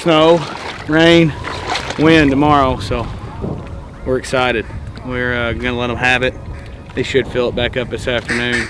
snow, rain, wind tomorrow, so we're excited. We're gonna let them have it. They should fill it back up this afternoon.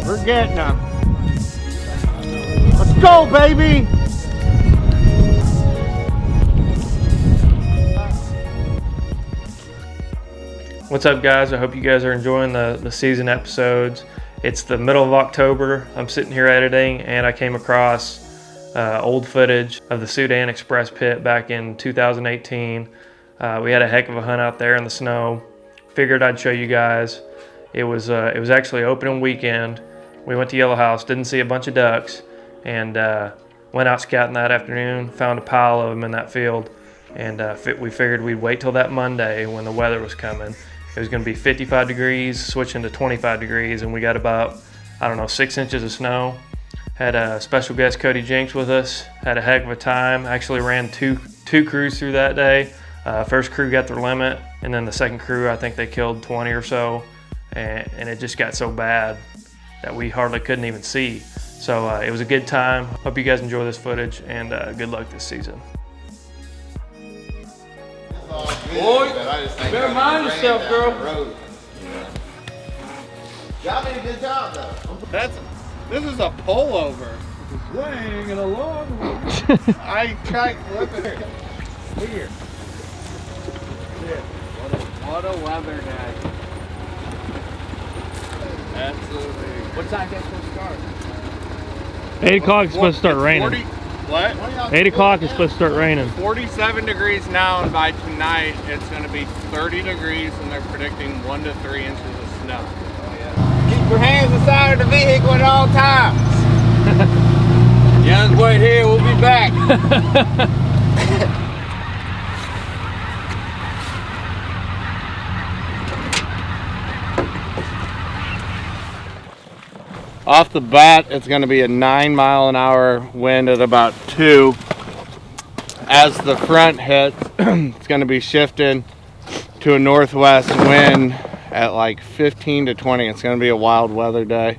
We're getting them. Let's go, baby! What's up, guys? I hope you guys are enjoying the season episodes. It's the middle of October. I'm sitting here editing and I came across old footage of the Sudan Express pit back in 2018. We had a heck of a hunt out there in the snow. Figured I'd show you guys. It was actually opening weekend. We went to Yellow House, didn't see a bunch of ducks, and went out scouting that afternoon, found a pile of them in that field, and we figured we'd wait till that Monday when the weather was coming. It was going to be 55 degrees, switching to 25 degrees, and we got about, 6 inches of snow. Had a special guest, Cody Jinks, with us. Had a heck of a time. Actually ran two crews through that day. First crew got their limit, and then the second crew, I think they killed 20 or so, and it just got so bad that we hardly couldn't even see. So it was a good time. Hope you guys enjoy this footage, and good luck this season. Boy, better mind yourself, girl. Y'all did a good job, though. This is a pullover. Swing and a long one. I tried flipping it. Here. What a weather day. Absolutely. What time is that supposed to start? 8 o'clock is supposed to start raining. 40, what? 8 o'clock is supposed to start raining. 47 degrees now, and by tonight it's going to be 30 degrees, and they're predicting 1 to 3 inches of snow. Keep your hands inside of the vehicle at all times. Just wait here, we'll be back. Off the bat, it's going to be a 9-mile-an-hour wind at about 2. As the front hits, it's going to be shifting to a northwest wind at like 15 to 20. It's going to be a wild weather day.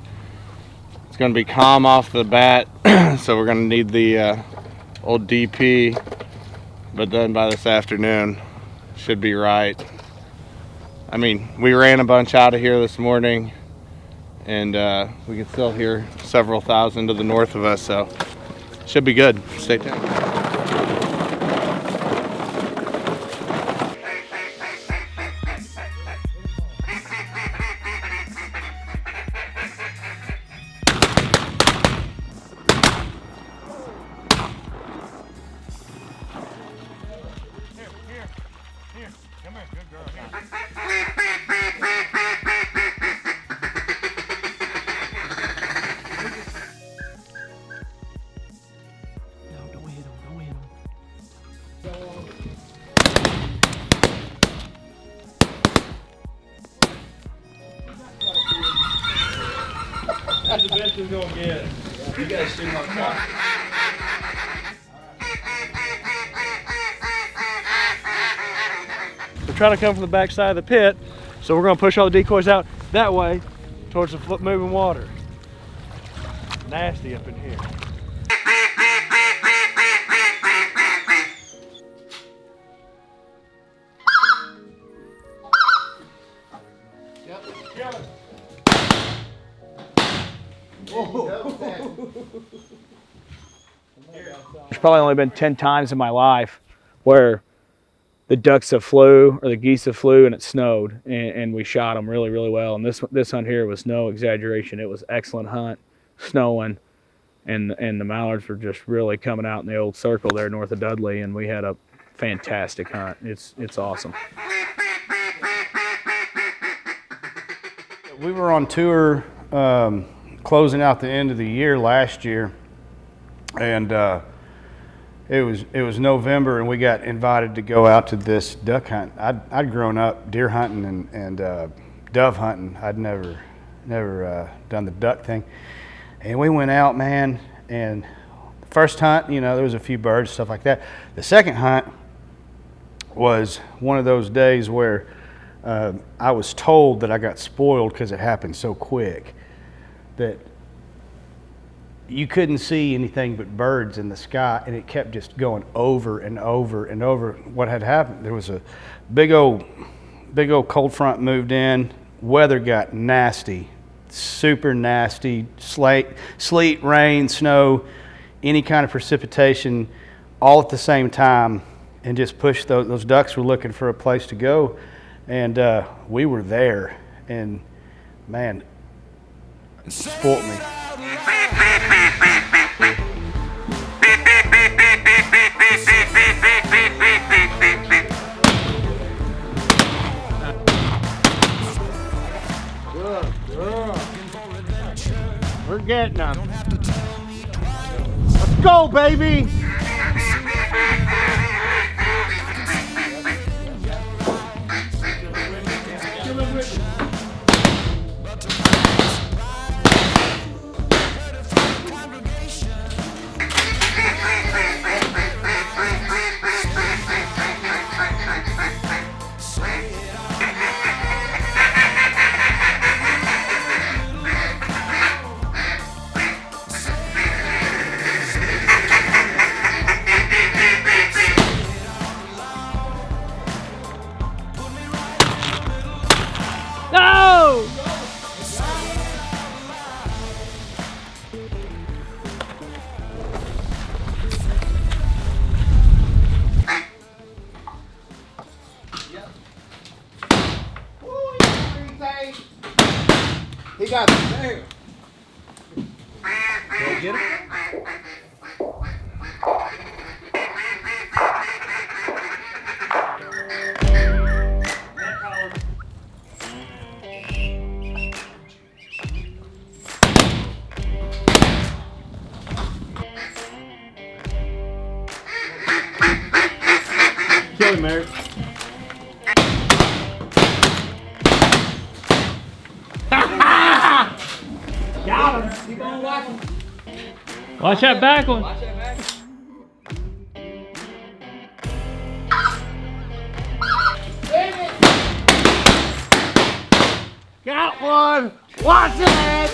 It's going to be calm off the bat, so we're going to need the old DP, but then by this afternoon, should be right. I mean, we ran a bunch out of here this morning, and we can still hear several thousand to the north of us, so should be good. Stay tuned. Here. Come here, good girl. Here. That's the best we're gonna get. You guys shoot my shot. We're trying to come from the back side of the pit, so we're going to push all the decoys out that way towards the moving water. Nasty up in here. There's probably only been 10 times in my life where the ducks have flew or the geese have flew and it snowed, and we shot them really, really well. And this hunt here was no exaggeration. It was excellent hunt, snowing, and the mallards were just really coming out in the old circle there north of Dudley, and we had a fantastic hunt. It's awesome. We were on tour closing out the end of the year last year, and it was November, and we got invited to go out to this duck hunt. I'd grown up deer hunting and dove hunting. I'd never done the duck thing, and we went out, man. And the first hunt, you know, there was a few birds, stuff like that. The second hunt was one of those days where I was told that I got spoiled because it happened so quick that you couldn't see anything but birds in the sky, and it kept just going over and over and over. What had happened, there was a big old cold front moved in, weather got nasty, super nasty, sleet, rain, snow, any kind of precipitation all at the same time, and just pushed those ducks were looking for a place to go, and we were there, and man, it spoilt me. We're getting them. Let's go, baby! No! He got it. Damn. Get it? Kill him, Eric. Got him. Keep on watching. Watch that back one. Watch that back. Got one! Watch it!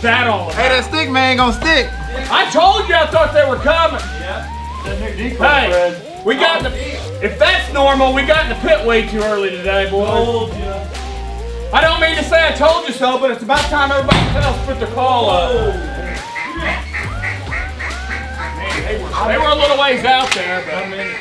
That all. Hey, that stick man gonna stick. I told you I thought they were coming. That new decoy Hey, thread. we got in the. If that's normal, we got in the pit way too early today, boys. Told ya. I don't mean to say I told you so, but it's about time everybody else put their call up. Man, they were a little ways out there, but I mean.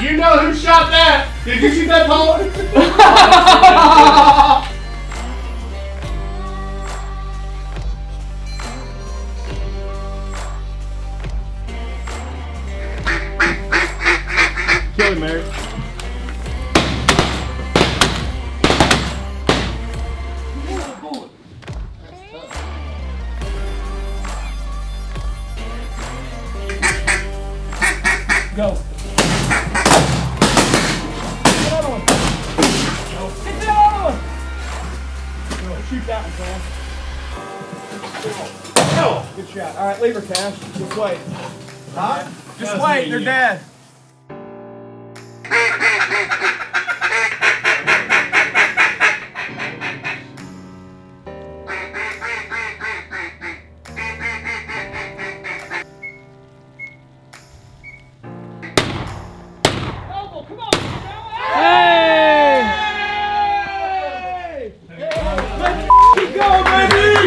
You know who shot that? Did you see that ball? Kill him, Eric. Go. Shoot that one, Cole. Good shot. All right, leave her, Cash. Just wait. Huh? Just wait. They're dead.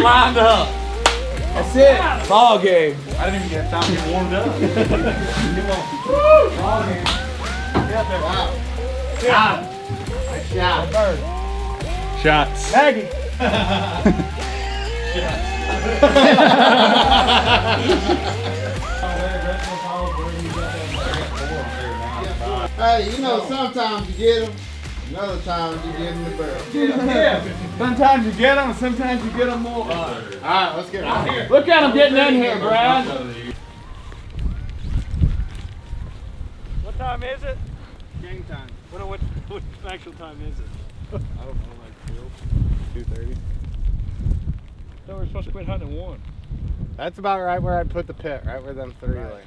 Lined up. That's it. Ball game. I didn't even get time to get warmed up. Come on. Ball game. Wow. Yeah. Nice shot. Bird. Shots. Maggie. Hey, you know, sometimes you get them, another time you get them the barrel. Yeah. Sometimes you get them, and sometimes you get them more. All right, let's get out here. Look at them getting in here, Brad. What time is it? Game time. What What actual time is it? I don't know, like 2:30. So we're supposed to quit hunting at 1. That's about right where I'd put the pit, right where them three Right. lay.